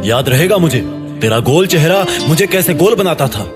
याद रहेगा मुझे तेरा गोल चेहरा मुझे कैसे गोल बनाता था।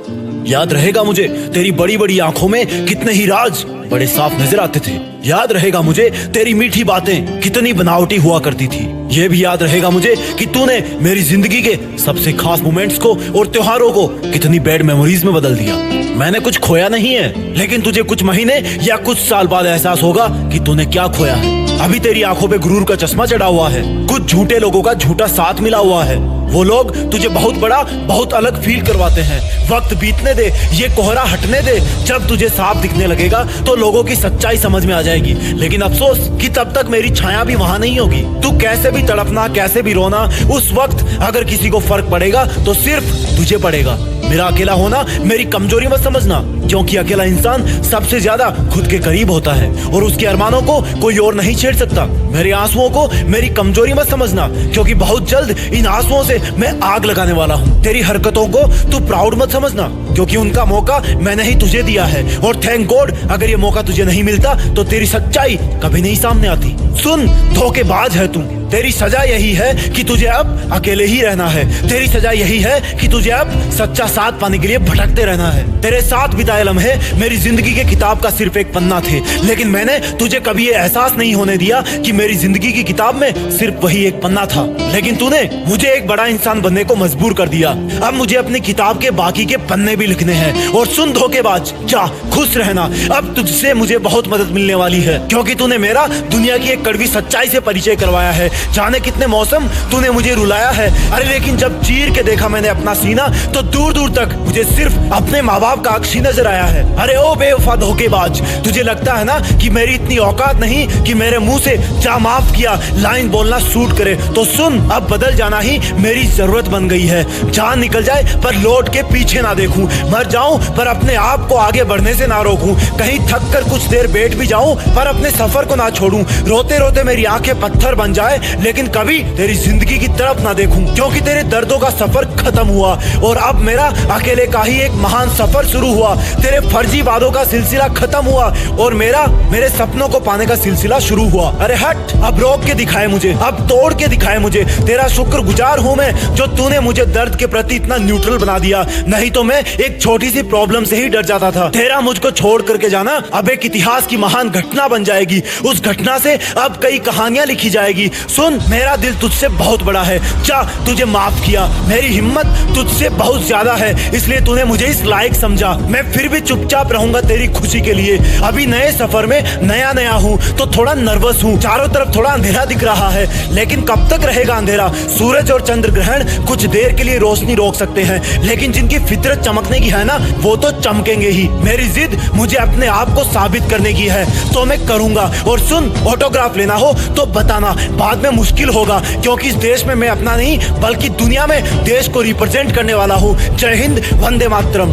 याद रहेगा मुझे तेरी बड़ी बड़ी आंखों में कितने ही राज बड़े साफ नजर आते थे। याद रहेगा मुझे तेरी मीठी बातें कितनी बनावटी हुआ करती थी। ये भी याद रहेगा मुझे कि तूने मेरी जिंदगी के सबसे खास मोमेंट्स को और त्योहारों को कितनी बैड मेमोरीज में बदल दिया। मैंने कुछ खोया नहीं है, लेकिन तुझे कुछ महीने या कुछ साल बाद एहसास होगा कि तूने क्या खोया है। अभी तेरी आंखों पे गुरूर का चश्मा चढ़ा हुआ है, कुछ झूठे लोगों का झूठा साथ मिला हुआ है। वो लोग तुझे बहुत बड़ा बहुत अलग फील करवाते हैं। वक्त बीतने दे, ये कोहरा हटने दे। जब तुझे साफ दिखने लगेगा तो लोगों की सच्चाई समझ में आ जाएगी। लेकिन अफसोस कि तब तक मेरी छाया भी वहाँ नहीं होगी। तू कैसे भी तड़पना, कैसे भी रोना, उस वक्त अगर किसी को फर्क पड़ेगा तो सिर्फ तुझे पड़ेगा। मेरा अकेला होना मेरी कमजोरी मत समझना, क्योंकि अकेला इंसान सबसे ज्यादा खुद के करीब होता है और उसके अरमानों को कोई और नहीं छेड़ सकता। मेरे आंसुओं को मेरी कमजोरी मत समझना, क्योंकि बहुत जल्द इन आंसुओं से मैं आग लगाने वाला हूँ। तेरी हरकतों को तू प्राउड मत समझना, क्योंकि उनका मौका मैंने ही तुझे दिया है। और थैंक गॉड अगर ये मौका तुझे नहीं मिलता तो तेरी सच्चाई कभी नहीं सामने आती। सुन, धोखेबाज है तू। तेरी सजा यही है कि तुझे अब अकेले ही रहना है। तेरी सजा यही है कि तुझे अब सच्चा साथ पाने के लिए भटकते रहना है। तेरे साथ बिताए लम्हे मेरी जिंदगी के किताब का सिर्फ एक पन्ना थे, लेकिन मैंने तुझे कभी ये एहसास नहीं होने दिया कि मेरी जिंदगी की किताब में सिर्फ वही एक पन्ना था। लेकिन तूने मुझे एक बड़ा इंसान बनने को मजबूर कर दिया। अब मुझे अपनी किताब के बाकी के पन्ने भी लिखने हैं। और सुन धोखेबाज, जा खुश रहना। अब तुझसे मुझे बहुत मदद मिलने वाली है, क्योंकि तूने मेरा दुनिया की एक कड़वी सच्चाई से परिचय करवाया है। जाने कितने मौसम तूने मुझे रुलाया है। अरे लेकिन जब चीर के देखा मैंने अपना सीना तो दूर दूर तक मुझे सिर्फ अपने माँ बाप का अक्स ही नजर आया है। अरे ओ बेवफा धोखेबाज, तुझे लगता है ना कि मेरी इतनी औकात नहीं कि मेरे मुंह से जा माफ किया लाइन बोलना सूट करे। तो सुन, अब बदल जाना ही मेरी जरूरत बन गई है। जान निकल जाए पर लौट के पीछे ना देखूं, मर जाऊं पर अपने आप को आगे बढ़ने से ना रोकूं, कहीं थक कर कुछ देर बैठ भी जाऊं पर अपने सफर को ना छोड़ूं। रोते रोते मेरी आंखें पत्थर बन जाए, लेकिन कभी तेरी जिंदगी की तरफ ना देखूं, क्योंकि तेरे दर्दों का सफर खत्म हुआ और अब मेरा अकेले का ही एक महान सफर शुरू हुआ। तेरे फर्जी वादों का सिलसिला खत्म हुआ और मेरे सपनों को पाने का सिलसिला शुरू हुआ। अरे हट, अब रोक के दिखाए मुझे, अब तोड़ के दिखाए मुझे। तेरा शुक्रगुजार हूँ मैं जो तूने मुझे दर्द के प्रति इतना न्यूट्रल बना दिया, नहीं तो मैं एक छोटी सी प्रॉब्लम से ही डर जाता था। तेरा मुझको छोड़ करके जाना अब एक इतिहास की महान घटना बन जाएगी। उस घटना से अब कई कहानियां लिखी जाएगी। सुन, मेरा दिल तुझसे बहुत बड़ा है। जा, तुझे माफ किया। मेरी हिम्मत तुझसे बहुत ज्यादा है, इसलिए तूने मुझे इस लायक समझा। मैं फिर भी चुपचाप रहूंगा तेरी खुशी के लिए। अभी नए सफर में नया हूँ तो थोड़ा नर्वस हूँ। चारों तरफ थोड़ा अंधेरा दिख रहा है, लेकिन कब तक रहेगा अंधेरा? सूरज और चंद्र ग्रहण कुछ देर के लिए रोशनी रोक सकते हैं, लेकिन जिनकी फितरत चमकने की है ना, वो तो चमकेंगे ही। मेरी जिद मुझे अपने आप को साबित करने की है, तो मैं करूंगा। और सुन, ऑटोग्राफ लेना हो तो बताना, बाद में मुश्किल होगा, क्योंकि इस देश में मैं अपना नहीं बल्कि दुनिया में देश को रिप्रेजेंट करने वाला हूँ। जय हिंद, वंदे मातरम।